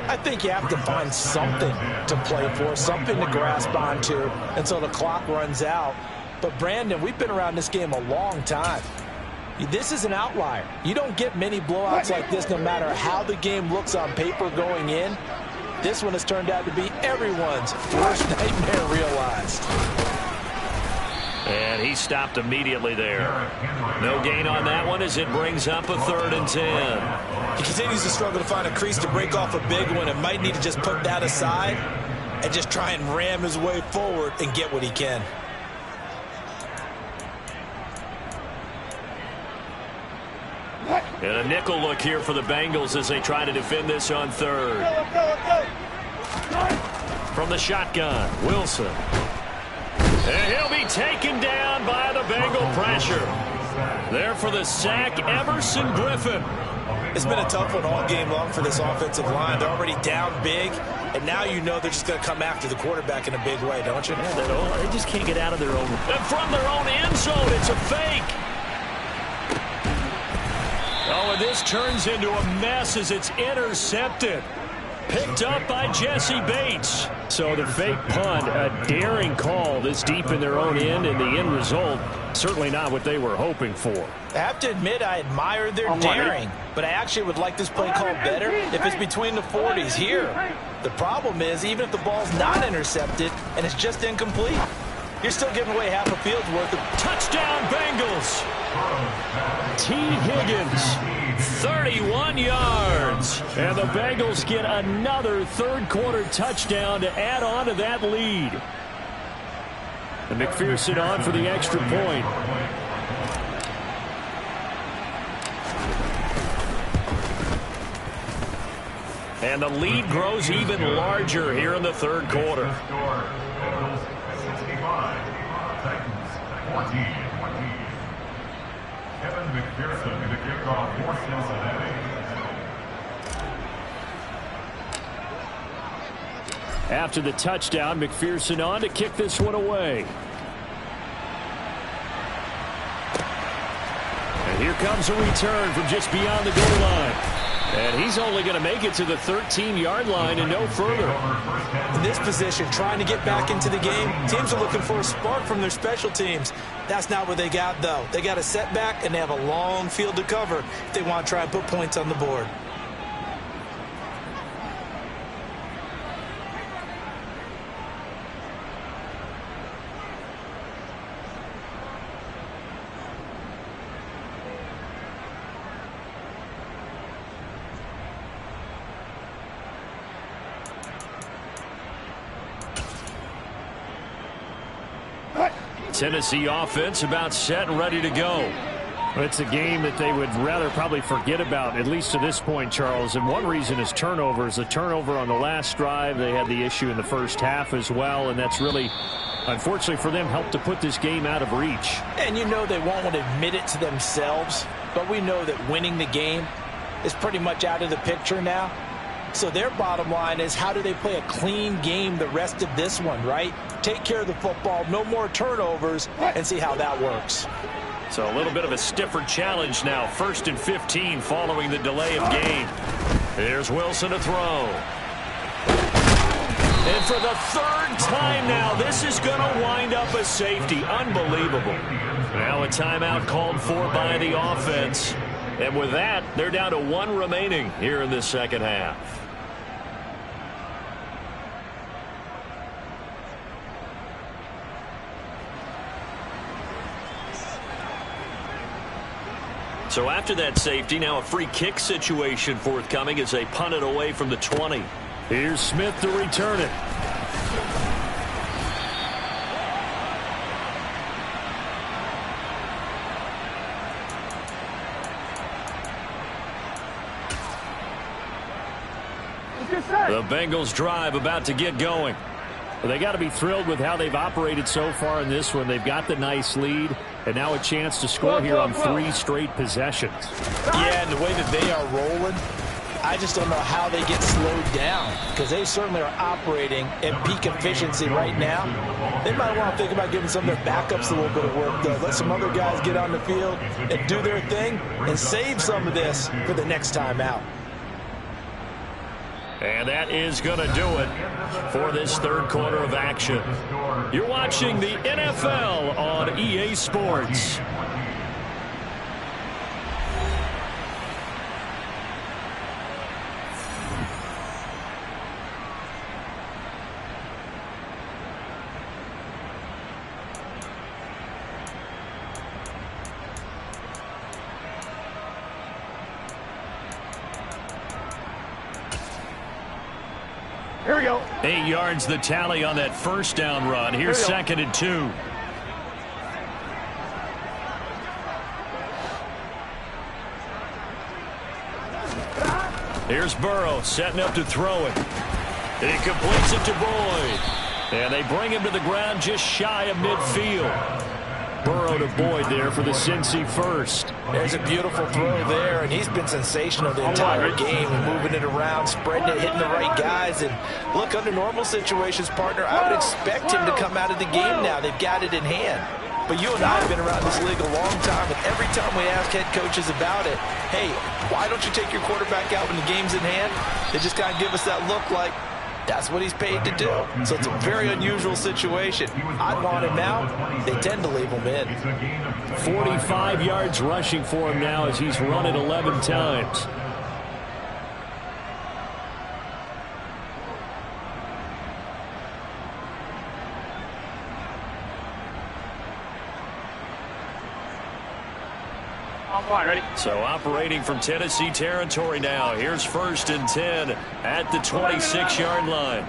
I think you have to find something to play for, something to grasp onto until the clock runs out. But, Brandon, we've been around this game a long time. This is an outlier. You don't get many blowouts like this no matter how the game looks on paper going in. This one has turned out to be everyone's worst nightmare realized. And he stopped immediately there. No gain on that one as it brings up a 3rd and 10. He continues to struggle to find a crease to break off a big one and might need to just put that aside and just try and ram his way forward and get what he can. And a nickel look here for the Bengals as they try to defend this on 3rd. From the shotgun, Wilson. And he'll be taken down by the Bengal pressure. There for the sack, Everson Griffin. It's been a tough one all game long for this offensive line. They're already down big, and now you know they're just going to come after the quarterback in a big way, don't you? Yeah, they just can't get out of their own. And from their own end zone, it's a fake. Oh, and this turns into a mess as it's intercepted. Picked up by Jesse Bates. So the fake punt, a daring call this deep in their own end, and the end result, certainly not what they were hoping for. I have to admit I admire their daring, but I actually would like this play called better if it's between the 40s here. The problem is, even if the ball's not intercepted and it's just incomplete, you're still giving away half a field's worth of touchdown Bengals. T. Higgins. 31 yards. And the Bengals get another 3rd quarter touchdown to add on to that lead. And McPherson on for the extra point. And the lead grows even larger here in the 3rd quarter. Bengals 65, Titans 14. Kevin McPherson to kick off for Cincinnati. After the touchdown, McPherson on to kick this one away. Here comes a return from just beyond the goal line. And he's only going to make it to the 13-yard line and no further. In this position, trying to get back into the game, teams are looking for a spark from their special teams. That's not what they got, though. They got a setback, and they have a long field to cover if they want to try and put points on the board. Tennessee offense about set and ready to go. It's a game that they would rather probably forget about, at least to this point, Charles. And one reason is turnovers. The turnover on the last drive, they had the issue in the first half as well, and that's really, unfortunately for them, helped to put this game out of reach. And you know they won't want to admit it to themselves, but we know that winning the game is pretty much out of the picture now. So their bottom line is, how do they play a clean game the rest of this one, right? Take care of the football, no more turnovers, and see how that works. So a little bit of a stiffer challenge now. 1st and 15 following the delay of game. Here's Wilson to throw. And for the 3rd time now, this is going to wind up a safety. Unbelievable. Now a timeout called for by the offense. And with that, they're down to 1 remaining here in this second half. So after that safety, now a free kick situation forthcoming as they punt it away from the 20. Here's Smith to return it. The Bengals drive about to get going. Well, they got to be thrilled with how they've operated so far in this one. They've got the nice lead, and now a chance to score here on 3 straight possessions. Yeah, and the way that they are rolling, I just don't know how they get slowed down, because they certainly are operating at peak efficiency right now. They might want to think about giving some of their backups a little bit of work, though. Let some other guys get on the field and do their thing and save some of this for the next time out. And that is going to do it for this 3rd quarter of action. You're watching the NFL on EA Sports. Here we go. 8 yards the tally on that 1st down run. Here's 2nd and 2. Here's Burrow setting up to throw it. He completes it to Boyd. And they bring him to the ground just shy of midfield. Burrow to Boyd there for the Cincy first. There's a beautiful throw there, and he's been sensational the entire game, moving it around, spreading it, hitting the right guys. And look, under normal situations, partner, I would expect him to come out of the game now. They've got it in hand. But you and I have been around this league a long time, and every time we ask head coaches about it, hey, why don't you take your quarterback out when the game's in hand? They just kind of give us that look like, that's what he's paid to do. So it's a very unusual situation. I'd want him now. They tend to leave him in. 45 yards rushing for him now as he's run it 11 times. Ready? So operating from Tennessee territory now. Here's 1st and 10 at the 26-yard line.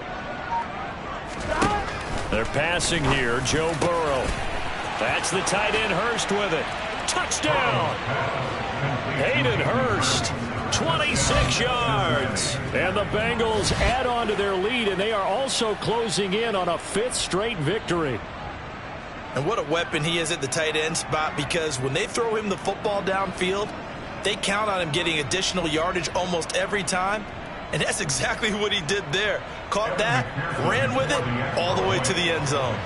They're passing here. Joe Burrow. That's the tight end Hurst with it. Touchdown! Hayden Hurst, 26 yards. And the Bengals add on to their lead, and they are also closing in on a 5th straight victory. And what a weapon he is at the tight end spot, because when they throw him the football downfield, they count on him getting additional yardage almost every time. And that's exactly what he did there. Caught that, ran with it, all the way to the end zone.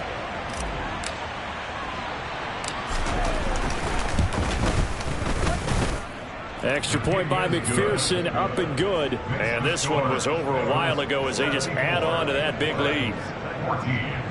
Extra point by McPherson, up and good. And this one was over a while ago as they just add on to that big lead. 14.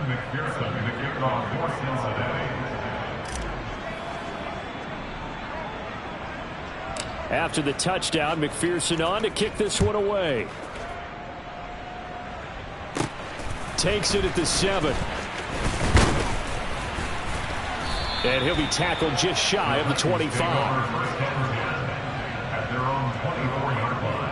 McPherson to kick it off for Cincinnati. After the touchdown, McPherson on to kick this one away. Takes it at the 7. And he'll be tackled just shy of the 25. At their own 24-yard line.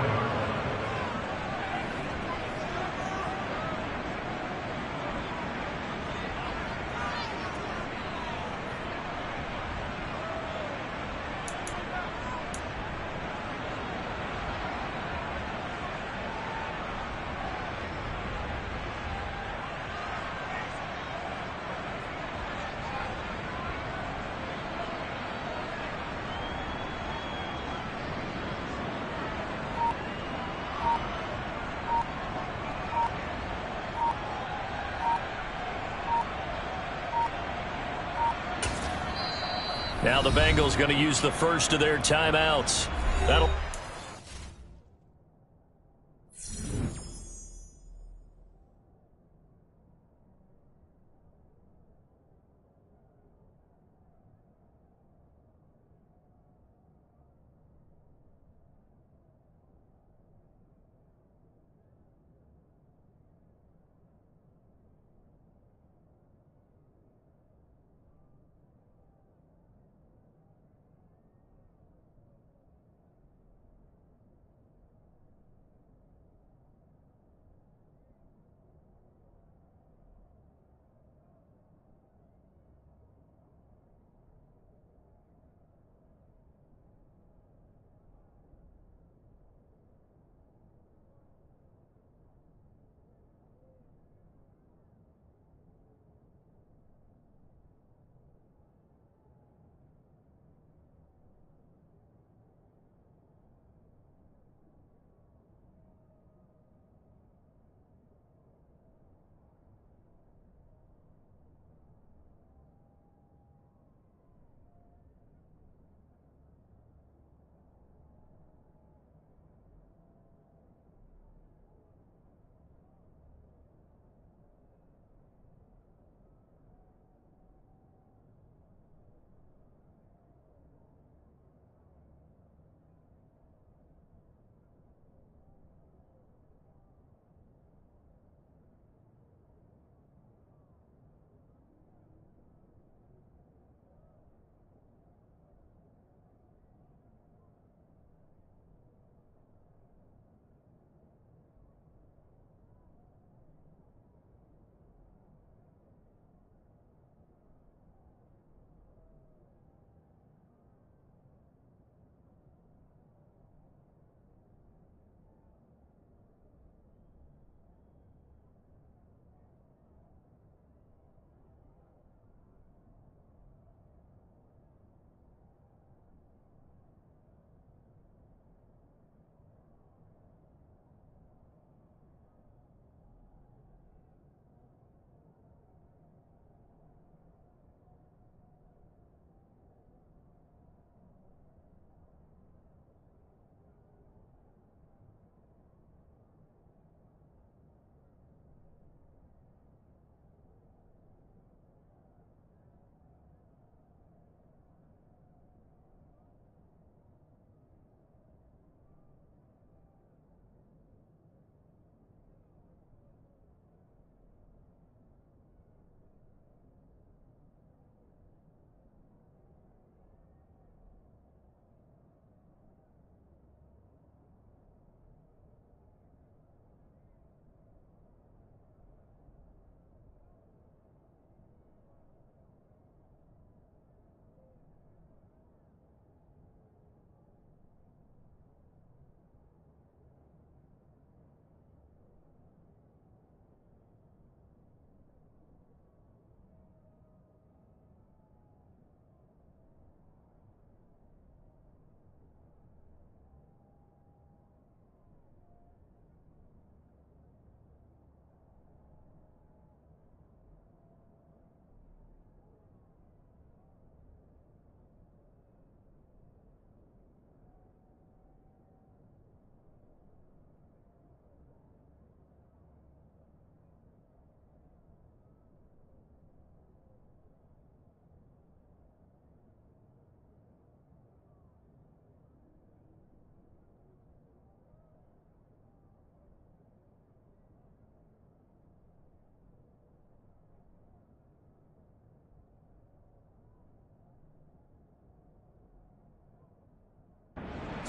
Now the Bengals going to use the first of their timeouts. That'll...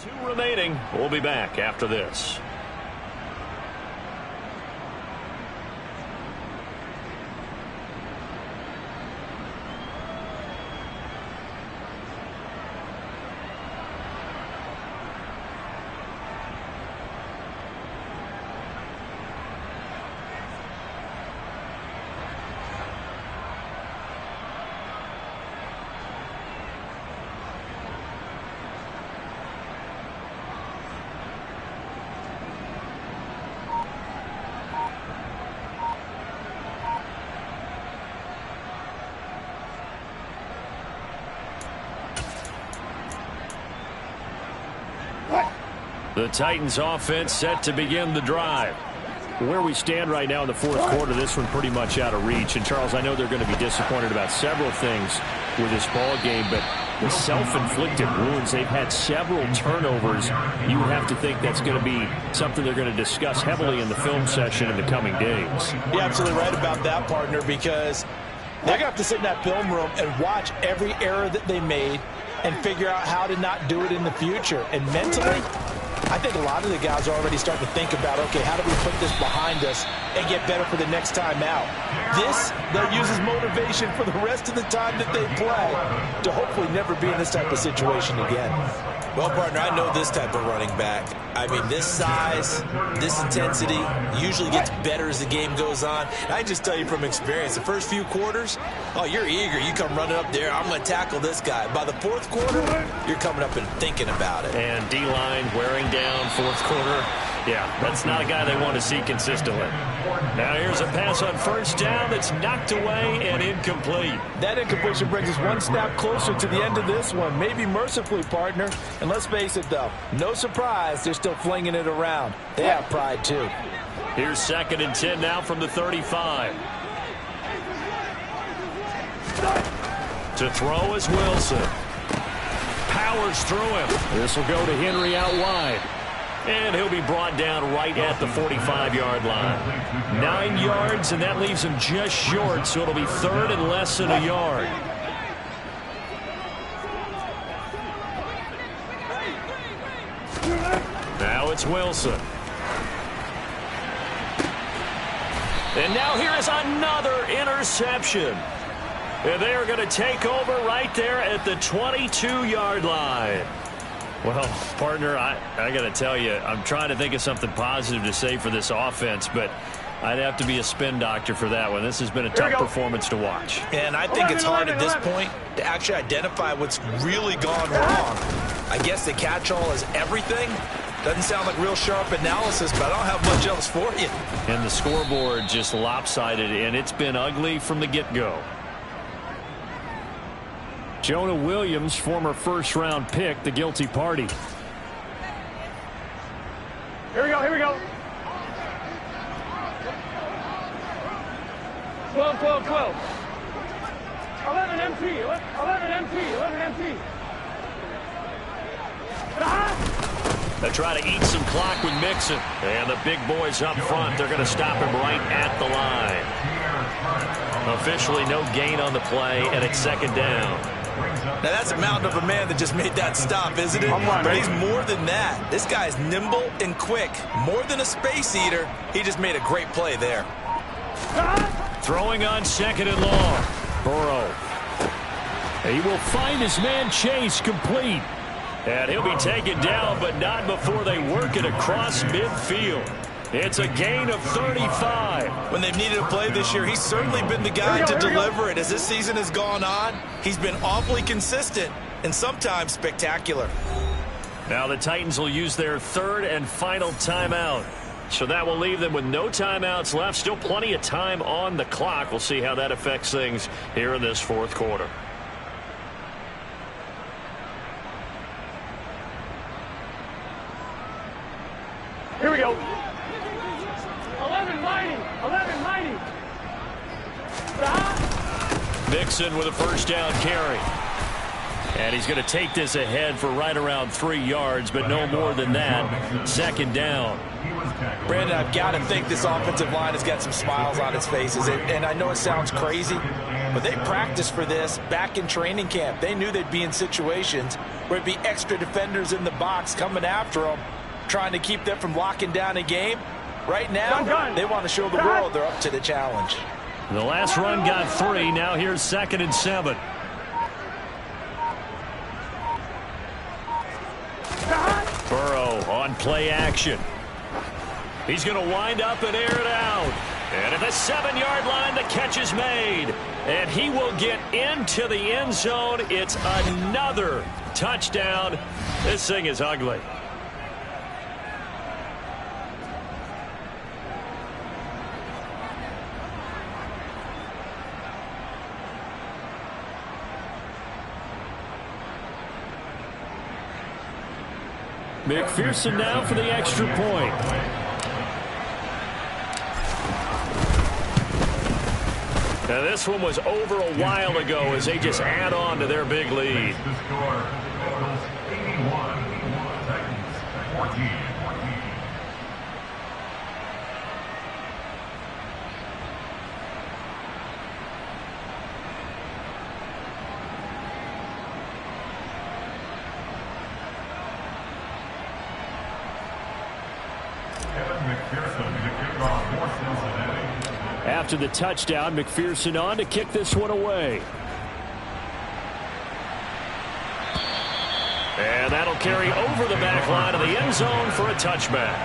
2 remaining. We'll be back after this. The Titans offense set to begin the drive. Where we stand right now in the fourth quarter, this one pretty much out of reach. And, Charles, I know they're going to be disappointed about several things with this ball game, but the self-inflicted wounds, they've had several turnovers. You would have to think that's going to be something they're going to discuss heavily in the film session in the coming days. You're absolutely right about that, partner, because they're going to have to sit in that film room and watch every error that they made and figure out how to not do it in the future. And mentally, I think a lot of the guys are already starting to think about, okay, how do we put this behind us and get better for the next time out? This, they'll use as motivation for the rest of the time that they play to hopefully never be in this type of situation again. Well, partner, I know this type of running back. I mean, this size, this intensity usually gets better as the game goes on. And I just tell you from experience, the first few quarters, oh, you're eager. You come running up there, I'm going to tackle this guy. By the fourth quarter, you're coming up and thinking about it. And D-line wearing down fourth quarter. Yeah, that's not a guy they want to see consistently. Now here's a pass on first down that's knocked away and incomplete. That incompletion brings us one snap closer to the end of this one. Maybe mercifully, partner. And let's face it, though, no surprise, they're still flinging it around. They have pride, too. Here's 2nd and 10 now from the 35. To throw is Wilson. Powers through him. This will go to Henry out wide. And he'll be brought down right at the 45-yard line. 9 yards, and that leaves him just short, so it'll be 3rd and less than a yard. Now it's Wilson. And now here is another interception. And they are going to take over right there at the 22-yard line. Well, partner, I got to tell you, I'm trying to think of something positive to say for this offense, but I'd have to be a spin doctor for that one. This has been a tough performance to watch. And I think it's hard at this point to actually identify what's really gone wrong. I guess the catch-all is everything. Doesn't sound like real sharp analysis, but I don't have much else for you. And the scoreboard just lopsided, and it's been ugly from the get-go. Jonah Williams, former first-round pick, the guilty party. Here we go, here we go. 12, 12, 12. 11 MT, 11 MT, 11 MT. They try to eat some clock with Mixon. And the big boys up front, they're going to stop him right at the line. Officially no gain on the play, and it's 2nd down. Now, that's a mountain of a man that just made that stop, isn't it? But he's more than that. This guy's nimble and quick. More than a space eater, he just made a great play there. Throwing on 2nd and long. Burrow. He will find his man Chase complete. And he'll be taken down, but not before they work it across midfield. It's a gain of 35. When they've needed a play this year, he's certainly been the guy to deliver it. As this season has gone on, he's been awfully consistent and sometimes spectacular. Now the Titans will use their 3rd and final timeout. So that will leave them with no timeouts left. Still plenty of time on the clock. We'll see how that affects things here in this 4th quarter. Here we go. 11-90, 11-90. Mixon with a first down carry. And he's going to take this ahead for right around 3 yards, but no more than that. 2nd down. Brandon, I've got to think this offensive line has got some smiles on its faces. And I know it sounds crazy, But they practiced for this back in training camp. They knew they'd be in situations where it'd be extra defenders in the box coming after them, trying to keep them from locking down a game. Right now, they want to show the world they're up to the challenge. The last run got 3. Now here's 2nd and 7. Burrow on play action. He's going to wind up and air it out. And at the 7-yard line, the catch is made. And he will get into the end zone. It's another touchdown. This thing is ugly. McPherson now for the extra point. Now this one was over a while ago as they just add on to their big lead. The score, Bengals 81, Titans 14. After the touchdown, McPherson on to kick this one away. And that'll carry over the back line of the end zone for a touchback.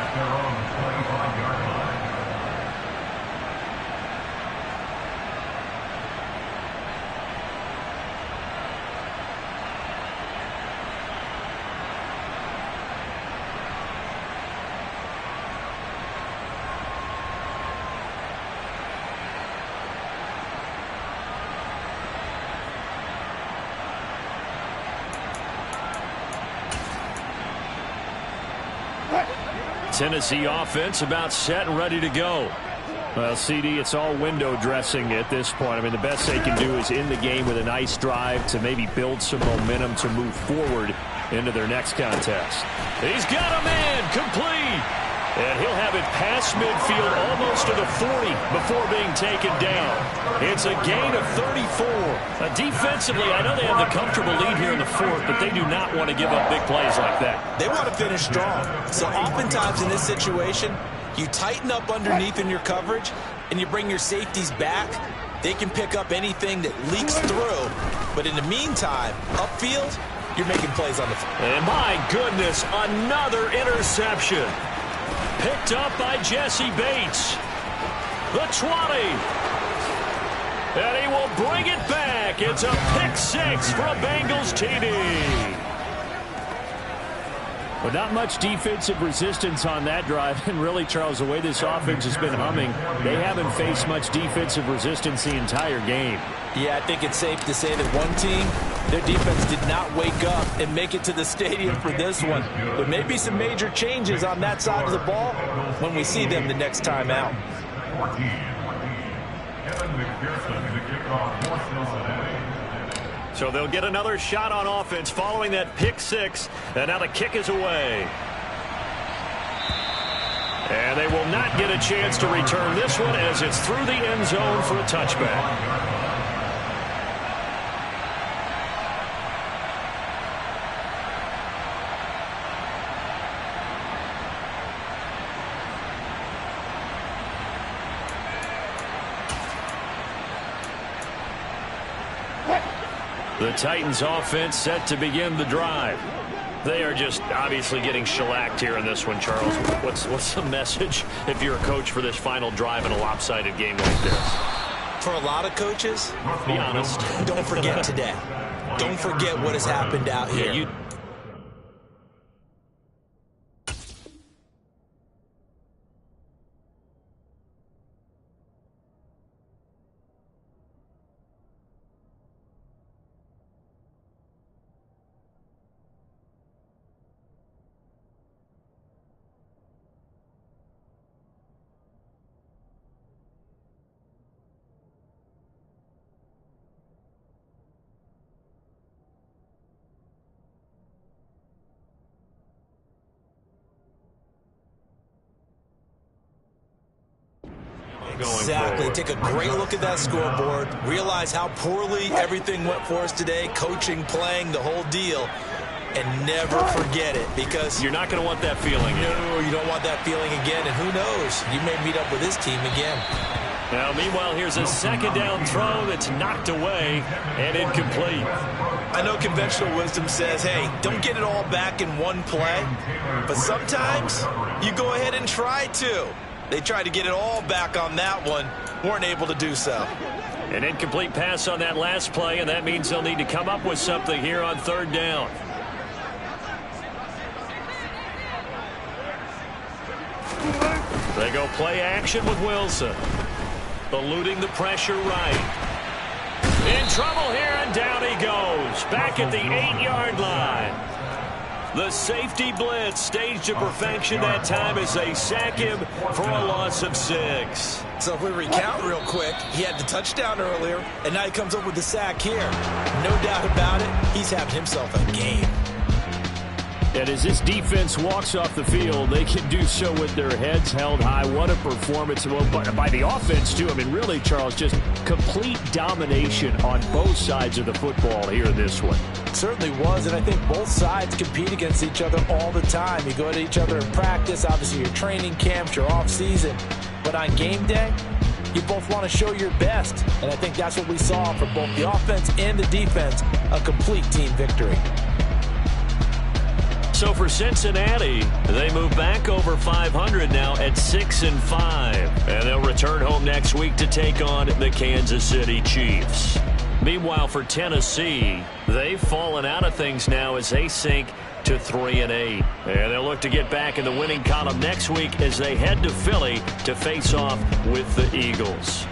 Tennessee offense about set and ready to go. Well, CD, it's all window dressing at this point. I mean, the best they can do is in the game with a nice drive to maybe build some momentum to move forward into their next contest. He's got a man complete. And he'll have it past midfield almost to the 40 before being taken down. It's a gain of 34. Defensively, I know they have the comfortable lead here in the 4th, but they do not want to give up big plays like that. They want to finish strong. So oftentimes in this situation, you tighten up underneath in your coverage and you bring your safeties back. They can pick up anything that leaks through. But in the meantime, upfield, you're making plays on the field. And my goodness, another interception. Picked up by Jesse Bates. The 20. And he will bring it back. It's a pick 6 for a Bengals TD. But not much defensive resistance on that drive. And really, Charles, the way this offense has been humming, they haven't faced much defensive resistance the entire game. Yeah, I think it's safe to say that one team, their defense did not wake up and make it to the stadium for this one. There may be some major changes on that side of the ball when we see them the next time out. So they'll get another shot on offense following that pick 6. And now the kick is away. And they will not get a chance to return this one as it's through the end zone for a touchback. The Titans offense set to begin the drive. They are just obviously getting shellacked here in this one, Charles. What's the message if you're a coach for this final drive in a lopsided game like this? For a lot of coaches, be honest. Don't forget today. Don't forget what has happened out here. Yeah, Exactly. forward. Take a great look at that scoreboard. Realize how poorly everything went for us today. Coaching, playing, the whole deal. And never forget it, because You're not going to want that feeling. no, you don't want that feeling again. And who knows? You may meet up with this team again. Now, meanwhile, here's a second down throw that's knocked away and incomplete. I know conventional wisdom says, hey, don't get it all back in one play. But sometimes you go ahead and try to. They tried to get it all back on that one. Weren't able to do so. An incomplete pass on that last play, and that means they'll need to come up with something here on third down. They go play action with Wilson. Eluding the pressure right. In trouble here, and down he goes. Back at the 8-yard line. The safety blitz staged to perfection that time as they sack him for a loss of 6. So if we recount real quick, he had the touchdown earlier, and now he comes up with the sack here. No doubt about it, he's having himself a game. And as this defense walks off the field, they can do so with their heads held high. What a performance by the offense, too. I mean, really, Charles, just complete domination on both sides of the football here in this one. It certainly was, and I think both sides compete against each other all the time. You go at each other in practice, obviously your training camps, your off-season. But on game day, you both want to show your best. And I think that's what we saw from both the offense and the defense, a complete team victory. So for Cincinnati, they move back over 500 now at 6-5. And they'll return home next week to take on the Kansas City Chiefs. Meanwhile, for Tennessee, they've fallen out of things now as they sink to 3-8. And they'll look to get back in the winning column next week as they head to Philly to face off with the Eagles.